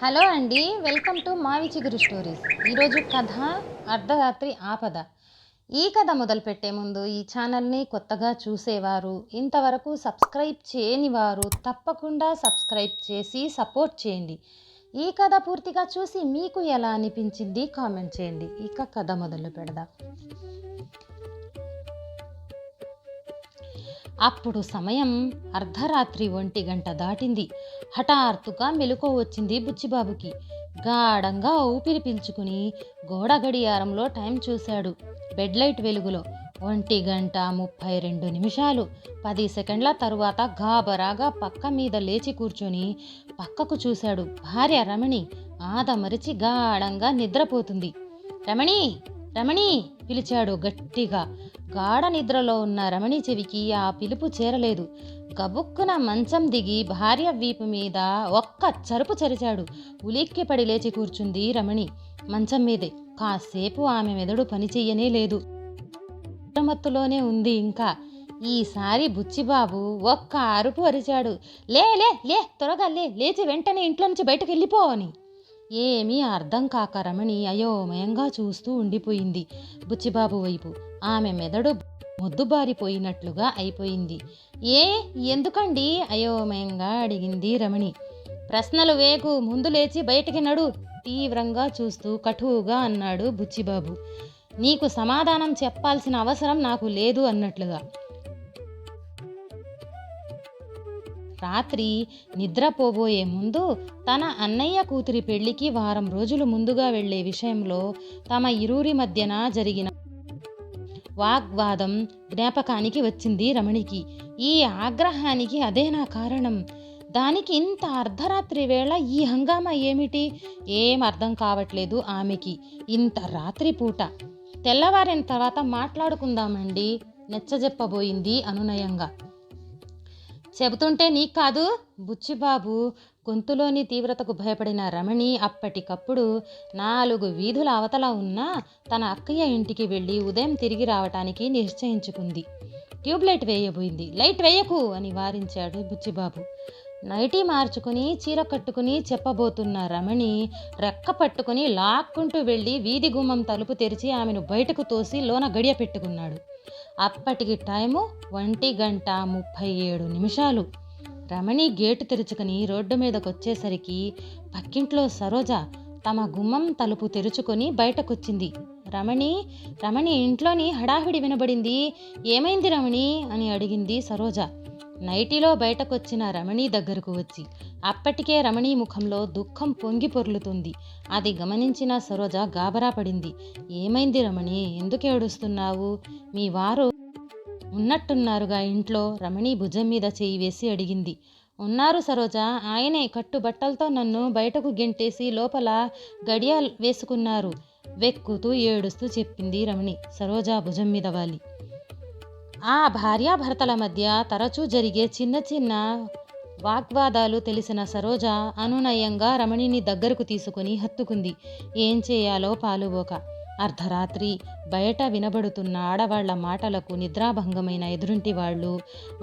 Hello అండి, welcome to మావి చిగురు స్టోరీస్. ఈరోజు కథ అర్ధరాత్రి ఆపద. ఈ కథ మొదలుపెట్టే ముందు ఈ ఛానల్ని కొత్తగా చూసేవారు, ఇంతవరకు సబ్స్క్రైబ్ చేయని వారు తప్పకుండా సబ్స్క్రైబ్ చేసి సపోర్ట్ చేయండి. ఈ కథ పూర్తిగా చూసి మీకు ఎలా అనిపించింది కామెంట్ చేయండి. ఇక కథ మొదలు పెడదాం. అప్పుడు సమయం అర్ధరాత్రి 1 గంట దాటింది. హఠాత్తుగా మెలకువ వచ్చింది బుచ్చిబాబుకి. గాఢంగా ఊపిరి పీల్చుకుని గోడ గడియారంలో టైం చూశాడు. బెడ్ లైట్ వెలుగులో 1 గంట 32 నిమిషాలు 10 సెకండ్ల తరువాత గాబరాగా పక్క మీద లేచి కూర్చొని పక్కకు చూశాడు. భార్య రమణి ఆదమరిచి గాఢంగా నిద్రపోతుంది. రమణి, రమణి పిలిచాడు గట్టిగా. గాఢ నిద్రలో ఉన్న రమణి చెవికి ఆ పిలుపు చేరలేదు. గబుక్కున మంచం దిగి భార్య వీపు మీద ఒక్క చరుపు చరిచాడు. ఉలిక్కిపడి లేచి కూర్చుంది రమణి మంచం మీదే. కాసేపు ఆమె మెదడు పనిచెయ్యనే లేదు. మత్తులోనే ఉంది. ఇంకా ఈసారి బుచ్చిబాబు ఒక్క అరుపు అరిచాడు. లే లే లే, త్వరగా లే, లేచి వెంటనే ఇంట్లో నుంచి బయటకు వెళ్ళిపో అని. ఏమీ అర్థం కాక రమణి అయోమయంగా చూస్తూ ఉండిపోయింది బుచ్చిబాబు వైపు. ఆమె మెదడు మొద్దుబారిపోయినట్లుగా అయిపోయింది. ఎందుకండి అయోమయంగా అడిగింది రమణి. ప్రశ్నలు వేగు, ముందు లేచి బయటికి నడు, తీవ్రంగా చూస్తూ కటువుగా అన్నాడు బుచ్చిబాబు. నీకు సమాధానం చెప్పాల్సిన అవసరం నాకు లేదు అన్నట్లుగా. రాత్రి నిద్రపోబోయే ముందు తన అన్నయ్య కూతురి పెళ్లికి వారం రోజులు ముందుగా వెళ్లే విషయంలో తమ ఇరువురి మధ్యన జరిగిన వాగ్వాదం జ్ఞాపకానికి వచ్చింది రమణికి. ఈ ఆగ్రహానికి అదేనా కారణం? దానికి ఇంత అర్ధరాత్రి వేళ ఈ హంగామా ఏమిటి? ఏం అర్థం కావట్లేదు ఆమెకి. ఇంత రాత్రి పూట. తెల్లవారిన తర్వాత మాట్లాడుకుందామండి నెచ్చజెప్పబోయింది అనునయంగా. చెబుతుంటే నీకు కాదు. బుచ్చిబాబు గొంతులోని తీవ్రతకు భయపడిన రమణి అప్పటికప్పుడు 4 వీధుల అవతల ఉన్న తన అక్కయ్య ఇంటికి వెళ్ళి ఉదయం తిరిగి రావటానికి నిశ్చయించుకుంది. ట్యూబ్లైట్ వేయబోయింది. లైట్ వేయకు అని వారించాడు బుచ్చిబాబు. నైటీ మార్చుకుని చీర కట్టుకుని చెప్పబోతున్న రమణి రెక్క పట్టుకుని లాక్కుంటూ వెళ్ళి వీధి గుమ్మం తలుపు తెరిచి ఆమెను బయటకు తోసి లోన గడియ పెట్టుకున్నాడు. అప్పటికి టైము 1 గంట 37 నిమిషాలు. రమణి గేటు తెరుచుకుని రోడ్డు మీదకొచ్చేసరికి పక్కింట్లో సరోజ తమ గుమ్మం తలుపు తెరుచుకొని బయటకొచ్చింది. రమణి, రమణి ఇంట్లోని హడావిడి వినబడింది. ఏమైంది రమణి అని అడిగింది సరోజ నైటీలో బయటకొచ్చిన రమణి దగ్గరకు వచ్చి. అప్పటికే రమణి ముఖంలో దుఃఖం పొంగి పొర్లుతుంది. అది గమనించిన సరోజ గాబరా పడింది. ఏమైంది రమణి, ఎందుకు ఏడుస్తున్నావు? మీ వారు ఉన్నట్టున్నారుగా ఇంట్లో? రమణి భుజం మీద చేయి వేసి అడిగింది. ఉన్నారు సరోజ, ఆయనే కట్టుబట్టలతో నన్ను బయటకు గెంటేసి లోపల గడియ వేసుకున్నారు, వెక్కుతూ ఏడుస్తూ చెప్పింది రమణి సరోజ భుజం మీద వాలి. ఆ భార్యాభర్తల మధ్య తరచూ జరిగే చిన్న చిన్న వాగ్వాదాలు తెలిసిన సరోజ అనునయంగా రమణిని దగ్గరకు తీసుకుని హత్తుకుంది. ఏం చేయాలో పాలుబోక. అర్ధరాత్రి బయట వినబడుతున్న ఆడవాళ్ల మాటలకు నిద్రాభంగమైన ఎదురింటి వాళ్ళు,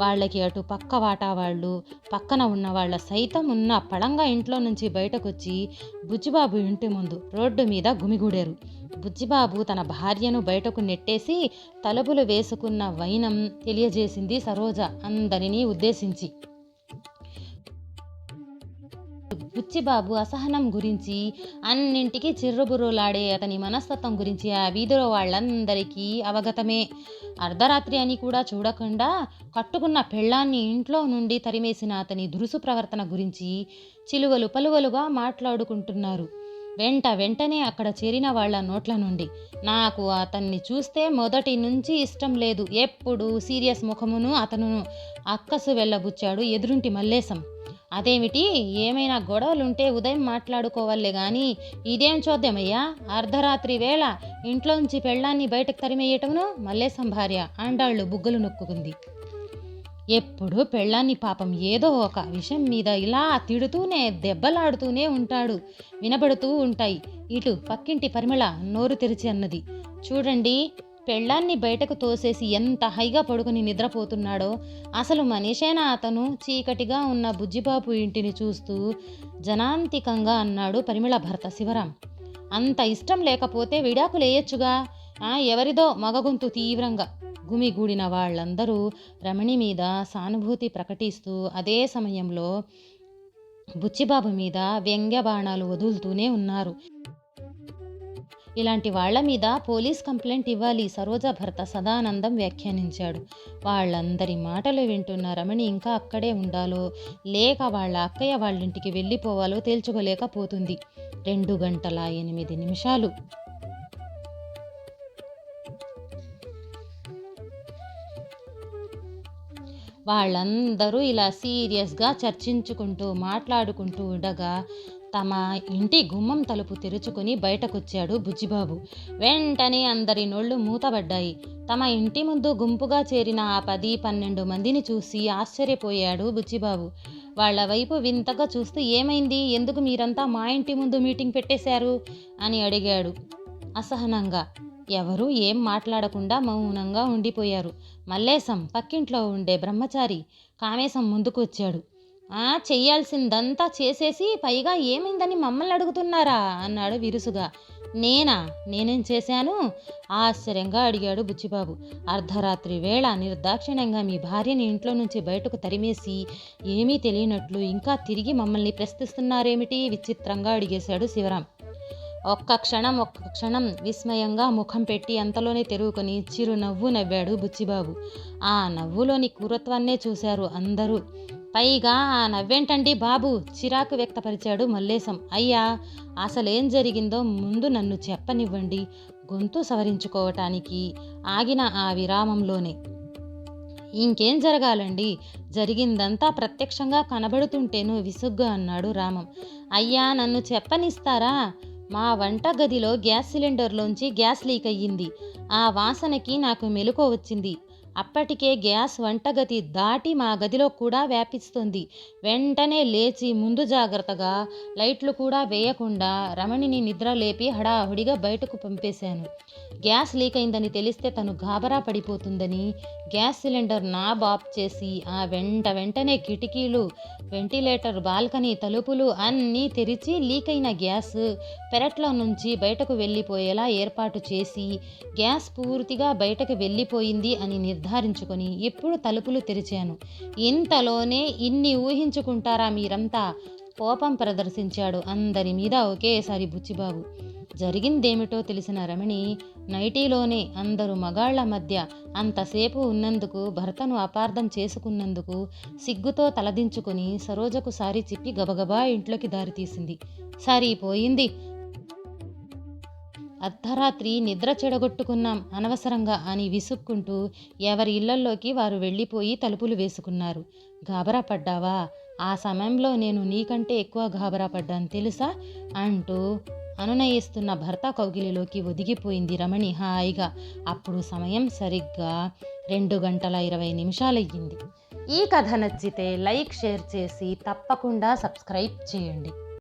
వాళ్ళకి అటు పక్క వాటా వాళ్ళు, పక్కన ఉన్న వాళ్ళ సైతం ఉన్న పళంగా ఇంట్లో నుంచి బయటకొచ్చి బుచ్చిబాబు ఇంటి ముందు రోడ్డు మీద గుమిగూడారు. బుచ్చిబాబు తన భార్యను బయటకు నెట్టేసి తలుపులు వేసుకున్న వైనం తెలియజేసింది సరోజ అందరినీ ఉద్దేశించి. బుచ్చిబాబు అసహనం గురించి, అన్నింటికి చిర్రుబుర్రులాడే అతని మనస్తత్వం గురించి ఆ వీధిలో వాళ్ళందరికీ అవగతమే. అర్ధరాత్రి అని కూడా చూడకుండా కట్టుకున్న పెళ్ళాన్ని ఇంట్లో నుండి తరిమేసిన అతని దురుసు ప్రవర్తన గురించి చిలువలు పలువలుగా మాట్లాడుకుంటున్నారు. వెంటనే అక్కడ చేరిన వాళ్ళ నోట్ల నుండి, నాకు అతన్ని చూస్తే మొదటి నుంచి ఇష్టం లేదు, ఎప్పుడు సీరియస్ ముఖమును అతను అక్కసు వెళ్ళబుచ్చాడు ఎదురుంటి మల్లేశం. అదేమిటి, ఏమైనా గొడవలుంటే ఉదయం మాట్లాడుకోవాలే గాని ఇదేం చూద్దామయ్యా, అర్ధరాత్రి వేళ ఇంట్లోంచి పెళ్ళాన్ని బయటకు తరిమేయటమును? మల్లేశం భార్య ఆండాళ్ళు బుగ్గలు నొక్కుంది. ఎప్పుడు పెళ్ళాన్ని పాపం ఏదో ఒక విషయం మీద ఇలా తిడుతూనే దెబ్బలాడుతూనే ఉంటాడు. వినబడుతూ ఉంటాయి. ఇటు పక్కింటి పరిమళ నోరు తెరిచి అన్నది. చూడండి, పెళ్ళాన్ని బయటకు తోసేసి ఎంత హైగా పడుకుని నిద్రపోతున్నాడో. అసలు మనిషేనా అతను? చీకటిగా ఉన్న బుజ్జిబాబు ఇంటిని చూస్తూ జనాంతికంగా అన్నాడు పరిమళ భర్త శివరాం. అంత ఇష్టం లేకపోతే విడాకులేయొచ్చుగా. ఎవరిదో మగగొంతు తీవ్రంగా గుమిగూడిన వాళ్ళందరూ రమణి మీద సానుభూతి ప్రకటిస్తూ అదే సమయంలో బుచ్చిబాబు మీద వ్యంగ్య బాణాలు వదులుతూనే ఉన్నారు. ఇలాంటి వాళ్ల మీద పోలీస్ కంప్లైంట్ ఇవ్వాలి, సరోజ భర్త సదానందం వ్యాఖ్యానించాడు. వాళ్ళందరి మాటలు వింటున్న రమణి ఇంకా అక్కడే ఉండాలో లేక వాళ్ళ అక్కయ్య వాళ్ళింటికి వెళ్ళిపోవాలో తేల్చుకోలేకపోతుంది. 2 గంటల 8 నిమిషాలు. వాళ్ళందరూ ఇలా సీరియస్గా చర్చించుకుంటూ మాట్లాడుకుంటూ ఉండగా తమ ఇంటి గుమ్మం తలుపు తెరుచుకుని బయటకొచ్చాడు బుజ్జిబాబు. వెంటనే అందరి నోళ్లు మూతబడ్డాయి. తమ ఇంటి ముందు గుంపుగా చేరిన ఆ 10-12 మందిని చూసి ఆశ్చర్యపోయాడు బుజ్జిబాబు. వాళ్ల వైపు వింతగా చూస్తూ, ఏమైంది, ఎందుకు మీరంతా మా ఇంటి ముందు మీటింగ్ పెట్టేశారు అని అడిగాడు అసహనంగా. ఎవరూ ఏం మాట్లాడకుండా మౌనంగా ఉండిపోయారు. మల్లేశం, పక్కింట్లో ఉండే బ్రహ్మచారి కామేశం ముందుకు వచ్చాడు. చెయ్యాల్సిందంతా చేసేసి పైగా ఏమైందని మమ్మల్ని అడుగుతున్నారా అన్నాడు విరుసుగా. నేనేం చేశాను? ఆశ్చర్యంగా అడిగాడు బుచ్చిబాబు. అర్ధరాత్రి వేళ నిర్దాక్షిణ్యంగా మీ భార్యని ఇంట్లో నుంచి బయటకు తరిమేసి ఏమీ తెలియనట్లు ఇంకా తిరిగి మమ్మల్ని ప్రశ్నిస్తున్నారేమిటి? విచిత్రంగా అడిగేశాడు శివరాం. ఒక్క క్షణం విస్మయంగా ముఖం పెట్టి అంతలోనే తెరువుకొని చిరునవ్వు నవ్వాడు బుచ్చిబాబు. ఆ నవ్వులోని క్రూరత్వాన్నే చూశారు అందరూ. పైగా ఆ నవ్వేంటండి బాబు, చిరాకు వ్యక్తపరిచాడు మల్లేశం. అయ్యా, అసలేం జరిగిందో ముందు నన్ను చెప్పనివ్వండి. గొంతు సవరించుకోవటానికి ఆగిన ఆ విరామంలోనే. ఇంకేం జరగాలండి, జరిగిందంతా ప్రత్యక్షంగా కనబడుతుంటేను విసుగ్గా అన్నాడు రామం. అయ్యా, నన్ను చెప్పనిస్తారా? మా వంటగదిలో గ్యాస్ సిలిండర్లోంచి గ్యాస్ లీక్ అయ్యింది. ఆ వాసనకి నాకు మెలకువ వచ్చింది. అప్పటికే గ్యాస్ వంటగది దాటి మా గదిలో కూడా వ్యాపిస్తుంది. వెంటనే లేచి ముందు జాగ్రత్తగా లైట్లు కూడా వేయకుండా రమణిని నిద్ర లేపి హడాహుడిగా బయటకు పంపేశాను. గ్యాస్ లీక్ అయిందని తెలిస్తే తను గాబరా పడిపోతుందని గ్యాస్ సిలిండర్ నాబ్ ఆఫ్ చేసి ఆ వెంటనే కిటికీలు, వెంటిలేటర్, బాల్కనీ తలుపులు అన్నీ తెరిచి లీక్ అయిన గ్యాస్ పెరట్లో నుంచి బయటకు వెళ్ళిపోయేలా ఏర్పాటు చేసి గ్యాస్ పూర్తిగా బయటకు వెళ్ళిపోయింది అని నిర్ధారించుకొని ఇప్పుడు తలుపులు తెరిచాను. ఇంతలోనే ఇన్ని ఊహించుకుంటారా మీరంతా? కోపం ప్రదర్శించాడు అందరి మీద ఒకేసారి బుచ్చిబాబు. జరిగిందేమిటో తెలిసిన రమణి నైటీలోనే అందరూ మగాళ్ల మధ్య అంతసేపు ఉన్నందుకు, భర్తను అపార్థం చేసుకున్నందుకు సిగ్గుతో తలదించుకుని సరోజకు సారీ చెప్పి గబగబా ఇంట్లోకి దారితీసింది. సరిపోయింది, అర్ధరాత్రి నిద్ర చెడగొట్టుకున్నాం అనవసరంగా అని విసుక్కుంటూ ఎవరి ఇళ్లల్లోకి వారు వెళ్ళిపోయి తలుపులు వేసుకున్నారు. గాబరా పడ్డావా? ఆ సమయంలో నేను నీకంటే ఎక్కువ గాబరా పడ్డాను తెలుసా అంటూ అనునయిస్తున్న భర్త కౌగిలిలోకి ఒదిగిపోయింది రమణి హాయిగా. అప్పుడు సమయం సరిగ్గా 2 గంటల 20 నిమిషాలయ్యింది. ఈ కథ నచ్చితే లైక్, షేర్ చేసి తప్పకుండా సబ్స్క్రైబ్ చేయండి.